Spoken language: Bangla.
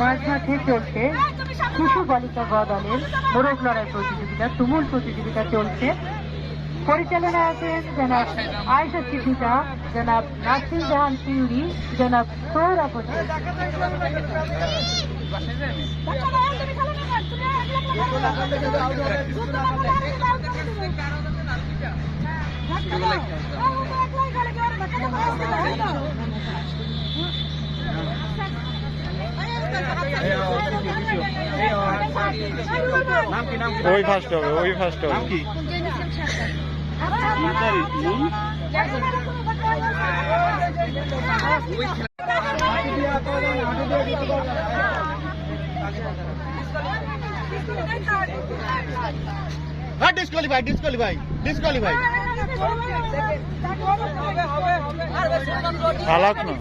মাঝ মাঠে চলছে শিশু বালিকা গ দলের মোরগ লড়াই প্রতিযোগিতা, তুমুল প্রতিযোগিতা চলছে। পরিচালনায় আছেন জনাব আয়েশা সিদ্দিকা, জনাব নাসির জাহান সিউড়ি, জনাব সৌরভ হোসেন। ওই ফার্স্ট হবে, ওই ফার্স্ট হবে। ডিসকোয়ালিফাই ডিসকোয়ালিফাই ডিসকোয়ালিফাই চালাক না।